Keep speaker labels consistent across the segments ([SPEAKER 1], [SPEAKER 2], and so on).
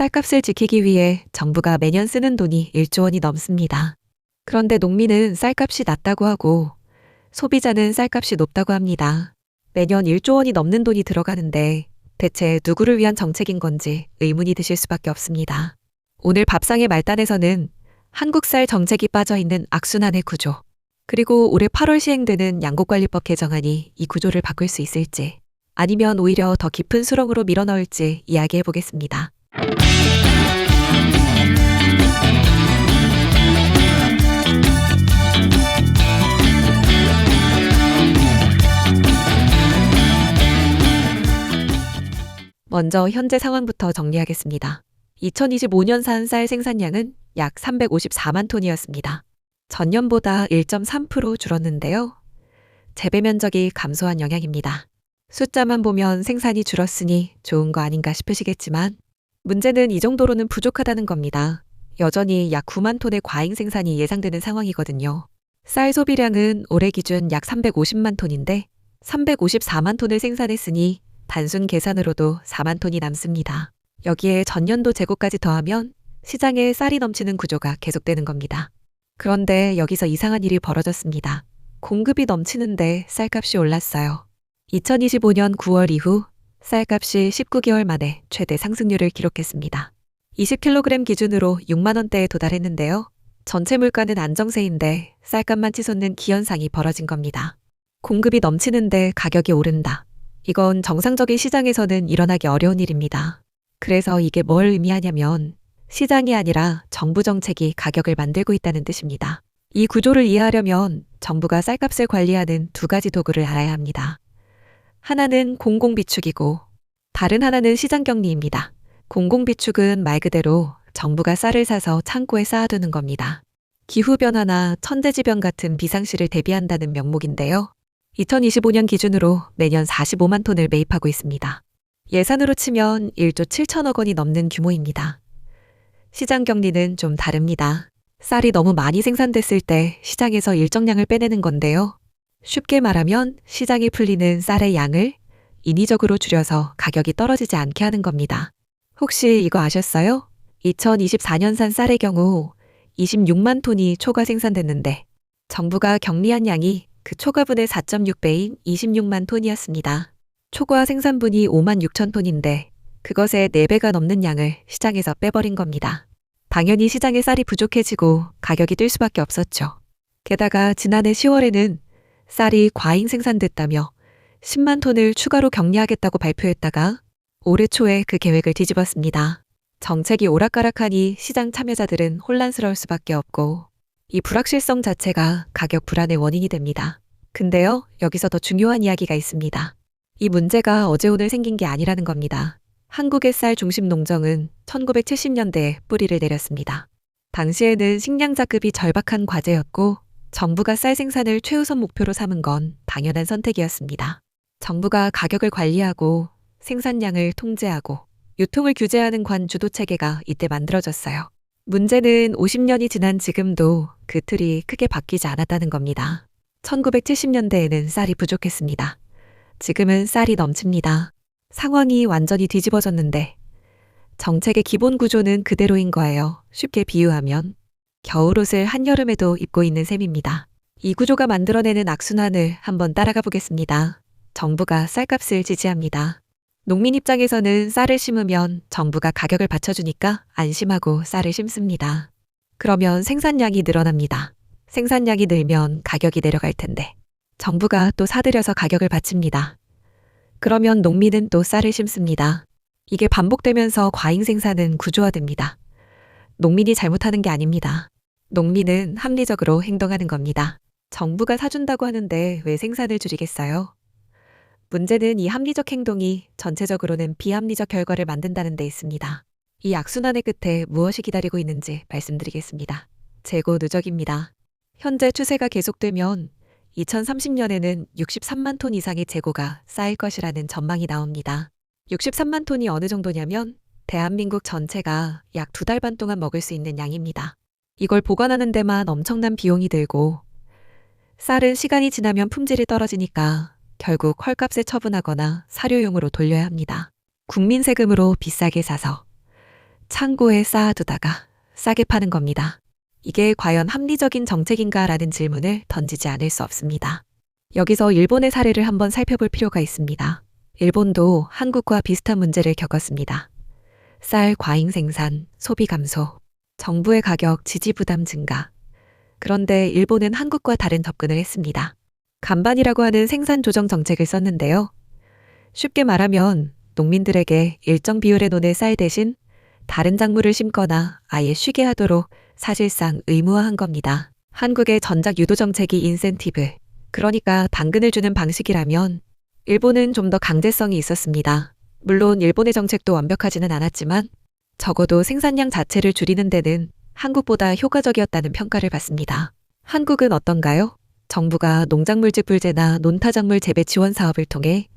[SPEAKER 1] 쌀값을 지키기 위해 정부가 매년 쓰는 돈이 1조 원이 넘습니다. 그런데 농민은 쌀값이 낮다고 하고 소비자는 쌀값이 높다고 합니다. 매년 1조 원이 넘는 돈이 들어가는데 대체 누구를 위한 정책인 건지 의문이 드실 수밖에 없습니다. 오늘 밥상의 말단에서는 한국쌀 정책이 빠져있는 악순환의 구조, 그리고 올해 8월 시행되는 양곡관리법 개정안이 이 구조를 바꿀 수 있을지, 아니면 오히려 더 깊은 수렁으로 밀어넣을지 이야기해 보겠습니다. 먼저 현재 상황부터 정리하겠습니다. 2025년산 쌀 생산량은 약 354만 톤이었습니다. 전년보다 1.3% 줄었는데요. 재배 면적이 감소한 영향입니다. 숫자만 보면 생산이 줄었으니 좋은 거 아닌가 싶으시겠지만 문제는 이 정도로는 부족하다는 겁니다. 여전히 약 9만 톤의 과잉 생산이 예상되는 상황이거든요. 쌀 소비량은 올해 기준 약 350만 톤인데 354만 톤을 생산했으니 단순 계산으로도 4만 톤이 남습니다. 여기에 전년도 재고까지 더하면 시장에 쌀이 넘치는 구조가 계속되는 겁니다. 그런데 여기서 이상한 일이 벌어졌습니다. 공급이 넘치는데 쌀값이 올랐어요. 2025년 9월 이후 쌀값이 19개월 만에 최대 상승률을 기록했습니다. 20kg 기준으로 6만 원대에 도달했는데요. 전체 물가는 안정세인데 쌀값만 치솟는 기현상이 벌어진 겁니다. 공급이 넘치는데 가격이 오른다. 이건 정상적인 시장에서는 일어나기 어려운 일입니다. 그래서 이게 뭘 의미하냐면 시장이 아니라 정부 정책이 가격을 만들고 있다는 뜻입니다. 이 구조를 이해하려면 정부가 쌀값을 관리하는 두 가지 도구를 알아야 합니다. 하나는 공공비축이고 다른 하나는 시장격리입니다. 공공비축은 말 그대로 정부가 쌀을 사서 창고에 쌓아두는 겁니다. 기후변화나 천재지변 같은 비상시를 대비한다는 명목인데요. 2025년 기준으로 매년 45만 톤을 매입하고 있습니다. 예산으로 치면 1조 7천억 원이 넘는 규모입니다. 시장 격리는 좀 다릅니다. 쌀이 너무 많이 생산됐을 때 시장에서 일정량을 빼내는 건데요. 쉽게 말하면 시장이 풀리는 쌀의 양을 인위적으로 줄여서 가격이 떨어지지 않게 하는 겁니다. 혹시 이거 아셨어요? 2024년산 쌀의 경우 26만 톤이 초과 생산됐는데 정부가 격리한 양이 그 초과분의 4.6배인 26만 톤이었습니다. 초과 생산분이 5만 6천 톤인데 그것의 4배가 넘는 양을 시장에서 빼버린 겁니다. 당연히 시장에 쌀이 부족해지고 가격이 뛸 수밖에 없었죠. 게다가 지난해 10월에는 쌀이 과잉 생산됐다며 10만 톤을 추가로 격리하겠다고 발표했다가 올해 초에 그 계획을 뒤집었습니다. 정책이 오락가락하니 시장 참여자들은 혼란스러울 수밖에 없고 이 불확실성 자체가 가격 불안의 원인이 됩니다. 근데요, 여기서 더 중요한 이야기가 있습니다. 이 문제가 어제 오늘 생긴 게 아니라는 겁니다. 한국의 쌀 중심 농정은 1970년대에 뿌리를 내렸습니다. 당시에는 식량자급이 절박한 과제였고 정부가 쌀 생산을 최우선 목표로 삼은 건 당연한 선택이었습니다. 정부가 가격을 관리하고 생산량을 통제하고 유통을 규제하는 관 주도 체계가 이때 만들어졌어요. 문제는 50년이 지난 지금도 그 틀이 크게 바뀌지 않았다는 겁니다. 1970년대에는 쌀이 부족했습니다. 지금은 쌀이 넘칩니다. 상황이 완전히 뒤집어졌는데 정책의 기본 구조는 그대로인 거예요. 쉽게 비유하면 겨울옷을 한여름에도 입고 있는 셈입니다. 이 구조가 만들어내는 악순환을 한번 따라가 보겠습니다. 정부가 쌀값을 지지합니다. 농민 입장에서는 쌀을 심으면 정부가 가격을 받쳐주니까 안심하고 쌀을 심습니다. 그러면 생산량이 늘어납니다. 생산량이 늘면 가격이 내려갈 텐데 정부가 또 사들여서 가격을 받칩니다. 그러면 농민은 또 쌀을 심습니다. 이게 반복되면서 과잉 생산은 구조화됩니다. 농민이 잘못하는 게 아닙니다. 농민은 합리적으로 행동하는 겁니다. 정부가 사준다고 하는데 왜 생산을 줄이겠어요? 문제는 이 합리적 행동이 전체적으로는 비합리적 결과를 만든다는 데 있습니다. 이 악순환의 끝에 무엇이 기다리고 있는지 말씀드리겠습니다. 재고 누적입니다. 현재 추세가 계속되면 2030년에는 63만 톤 이상의 재고가 쌓일 것이라는 전망이 나옵니다. 63만 톤이 어느 정도냐면 대한민국 전체가 약 2달 반 동안 먹을 수 있는 양입니다. 이걸 보관하는 데만 엄청난 비용이 들고 쌀은 시간이 지나면 품질이 떨어지니까 결국 헐값에 처분하거나 사료용으로 돌려야 합니다. 국민 세금으로 비싸게 사서 창고에 쌓아두다가 싸게 파는 겁니다. 이게 과연 합리적인 정책인가라는 질문을 던지지 않을 수 없습니다. 여기서 일본의 사례를 한번 살펴볼 필요가 있습니다. 일본도 한국과 비슷한 문제를 겪었습니다. 쌀 과잉 생산, 소비 감소, 정부의 가격 지지 부담 증가. 그런데 일본은 한국과 다른 접근을 했습니다. 간반이라고 하는 생산 조정 정책을 썼는데요. 쉽게 말하면 농민들에게 일정 비율의 논의 쌀 대신 다른 작물을 심거나 아예 쉬게 하도록 사실상 의무화한 겁니다. 한국의 전작 유도 정책이 인센티브, 그러니까 당근을 주는 방식이라면 일본은 좀 더 강제성이 있었습니다. 물론 일본의 정책도 완벽하지는 않았지만 적어도 생산량 자체를 줄이는 데는 한국보다 효과적이었다는 평가를 받습니다. 한국은 어떤가요? 정부가 농작물집 불제나 논타작물 재배 지원 사업을 통해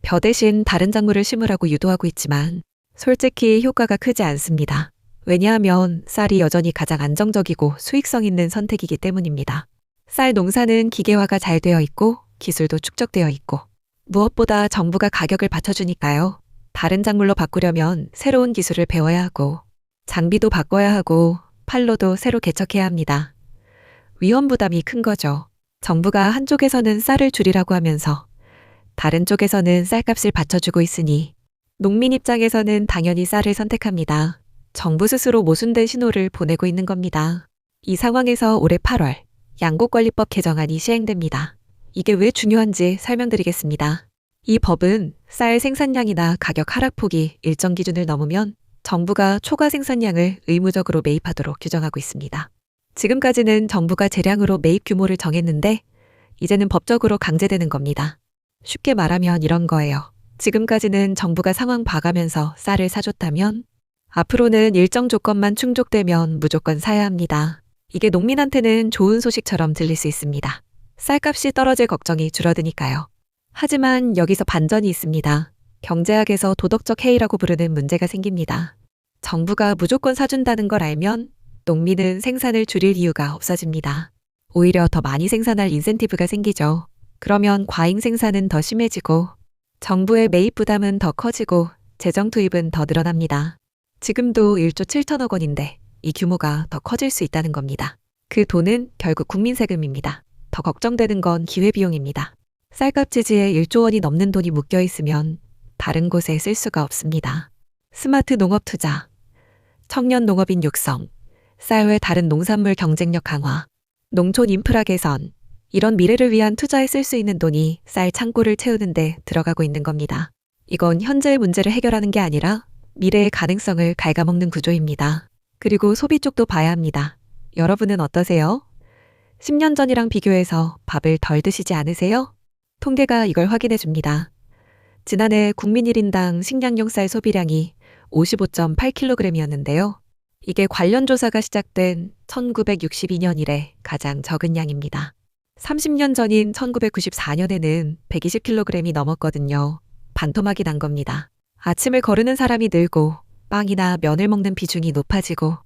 [SPEAKER 1] 벼 대신 다른 작물을 심으라고 유도하고 있지만 솔직히 효과가 크지 않습니다. 왜냐하면 쌀이 여전히 가장 안정적이고 수익성 있는 선택이기 때문입니다. 쌀 농사는 기계화가 잘 되어 있고 기술도 축적되어 있고 무엇보다 정부가 가격을 받쳐주니까요. 다른 작물로 바꾸려면 새로운 기술을 배워야 하고 장비도 바꿔야 하고 판로도 새로 개척해야 합니다. 위험 부담이 큰 거죠. 정부가 한쪽에서는 쌀을 줄이라고 하면서 다른 쪽에서는 쌀값을 받쳐주고 있으니 농민 입장에서는 당연히 쌀을 선택합니다. 정부 스스로 모순된 신호를 보내고 있는 겁니다. 이 상황에서 올해 8월 양곡관리법 개정안이 시행됩니다. 이게 왜 중요한지 설명드리겠습니다. 이 법은 쌀 생산량이나 가격 하락폭이 일정 기준을 넘으면 정부가 초과 생산량을 의무적으로 매입하도록 규정하고 있습니다. 지금까지는 정부가 재량으로 매입 규모를 정했는데 이제는 법적으로 강제되는 겁니다. 쉽게 말하면 이런 거예요. 지금까지는 정부가 상황 봐가면서 쌀을 사줬다면 앞으로는 일정 조건만 충족되면 무조건 사야 합니다. 이게 농민한테는 좋은 소식처럼 들릴 수 있습니다. 쌀값이 떨어질 걱정이 줄어드니까요. 하지만 여기서 반전이 있습니다. 경제학에서 도덕적 해이라고 부르는 문제가 생깁니다. 정부가 무조건 사준다는 걸 알면 농민은 생산을 줄일 이유가 없어집니다. 오히려 더 많이 생산할 인센티브가 생기죠. 그러면 과잉 생산은 더 심해지고 정부의 매입 부담은 더 커지고 재정 투입은 더 늘어납니다. 지금도 1조 7천억 원인데 이 규모가 더 커질 수 있다는 겁니다. 그 돈은 결국 국민 세금입니다. 더 걱정되는 건 기회비용입니다. 쌀값 지지에 1조 원이 넘는 돈이 묶여 있으면 다른 곳에 쓸 수가 없습니다. 스마트 농업 투자, 청년 농업인 육성, 쌀 외 다른 농산물 경쟁력 강화, 농촌 인프라 개선, 이런 미래를 위한 투자에 쓸 수 있는 돈이 쌀 창고를 채우는 데 들어가고 있는 겁니다. 이건 현재의 문제를 해결하는 게 아니라 미래의 가능성을 갉아먹는 구조입니다. 그리고 소비 쪽도 봐야 합니다. 여러분은 어떠세요? 10년 전이랑 비교해서 밥을 덜 드시지 않으세요? 통계가 이걸 확인해 줍니다. 지난해 국민 1인당 식량용 쌀 소비량이 55.8kg이었는데요. 이게 관련 조사가 시작된 1962년 이래 가장 적은 양입니다. 30년 전인 1994년에는 120kg이 넘었거든요. 반토막이 난 겁니다. 아침을 거르는 사람이 늘고 빵이나 면을 먹는 비중이 높아지고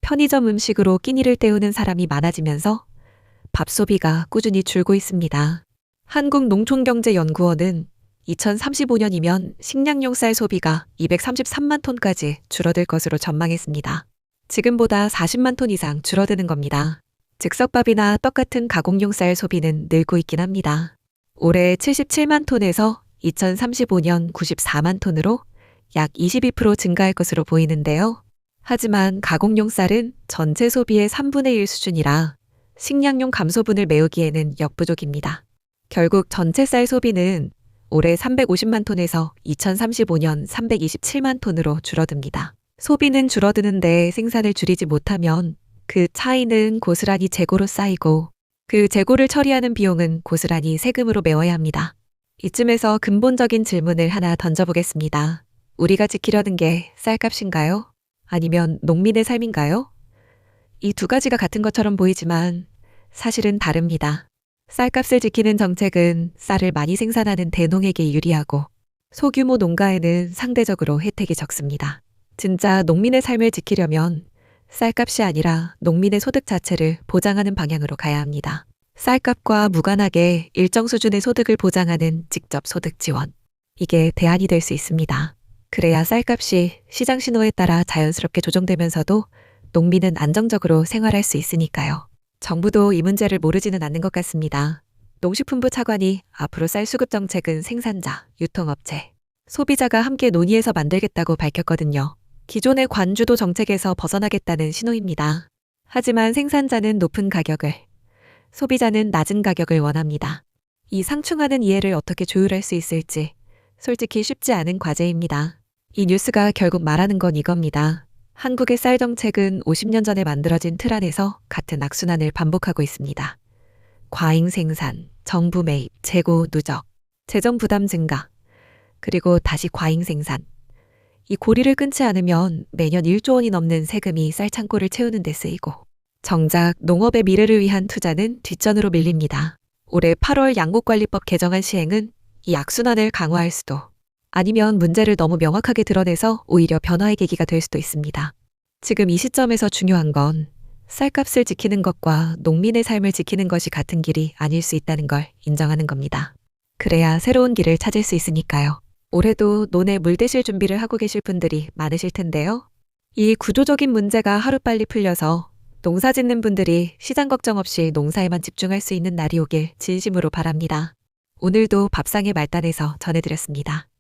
[SPEAKER 1] 편의점 음식으로 끼니를 때우는 사람이 많아지면서 밥 소비가 꾸준히 줄고 있습니다. 한국농촌경제연구원은 2035년이면 식량용 쌀 소비가 233만 톤까지 줄어들 것으로 전망했습니다. 지금보다 40만 톤 이상 줄어드는 겁니다. 즉석밥이나 떡 같은 가공용 쌀 소비는 늘고 있긴 합니다. 올해 77만 톤에서 2035년 94만 톤으로 약 22% 증가할 것으로 보이는데요. 하지만 가공용 쌀은 전체 소비의 3분의 1 수준이라 식량용 감소분을 메우기에는 역부족입니다. 결국 전체 쌀 소비는 올해 350만 톤에서 2035년 327만 톤으로 줄어듭니다. 소비는 줄어드는데 생산을 줄이지 못하면 그 차이는 고스란히 재고로 쌓이고 그 재고를 처리하는 비용은 고스란히 세금으로 메워야 합니다. 이쯤에서 근본적인 질문을 하나 던져보겠습니다. 우리가 지키려는 게 쌀값인가요? 아니면 농민의 삶인가요? 이 두 가지가 같은 것처럼 보이지만 사실은 다릅니다. 쌀값을 지키는 정책은 쌀을 많이 생산하는 대농에게 유리하고 소규모 농가에는 상대적으로 혜택이 적습니다. 진짜 농민의 삶을 지키려면 쌀값이 아니라 농민의 소득 자체를 보장하는 방향으로 가야 합니다. 쌀값과 무관하게 일정 수준의 소득을 보장하는 직접 소득 지원. 이게 대안이 될 수 있습니다. 그래야 쌀값이 시장 신호에 따라 자연스럽게 조정되면서도 농민은 안정적으로 생활할 수 있으니까요. 정부도 이 문제를 모르지는 않는 것 같습니다. 농식품부 차관이 앞으로 쌀 수급 정책은 생산자, 유통업체, 소비자가 함께 논의해서 만들겠다고 밝혔거든요. 기존의 관주도 정책에서 벗어나겠다는 신호입니다. 하지만 생산자는 높은 가격을, 소비자는 낮은 가격을 원합니다. 이 상충하는 이해를 어떻게 조율할 수 있을지 솔직히 쉽지 않은 과제입니다. 이 뉴스가 결국 말하는 건 이겁니다. 한국의 쌀 정책은 50년 전에 만들어진 틀 안에서 같은 악순환을 반복하고 있습니다. 과잉 생산, 정부 매입, 재고 누적, 재정 부담 증가, 그리고 다시 과잉 생산. 이 고리를 끊지 않으면 매년 1조 원이 넘는 세금이 쌀 창고를 채우는 데 쓰이고, 정작 농업의 미래를 위한 투자는 뒷전으로 밀립니다. 올해 8월 양곡관리법 개정안 시행은 이 악순환을 강화할 수도, 아니면 문제를 너무 명확하게 드러내서 오히려 변화의 계기가 될 수도 있습니다. 지금 이 시점에서 중요한 건 쌀값을 지키는 것과 농민의 삶을 지키는 것이 같은 길이 아닐 수 있다는 걸 인정하는 겁니다. 그래야 새로운 길을 찾을 수 있으니까요. 올해도 논에 물 대실 준비를 하고 계실 분들이 많으실 텐데요. 이 구조적인 문제가 하루빨리 풀려서 농사 짓는 분들이 시장 걱정 없이 농사에만 집중할 수 있는 날이 오길 진심으로 바랍니다. 오늘도 밥상의 말단에서 전해드렸습니다.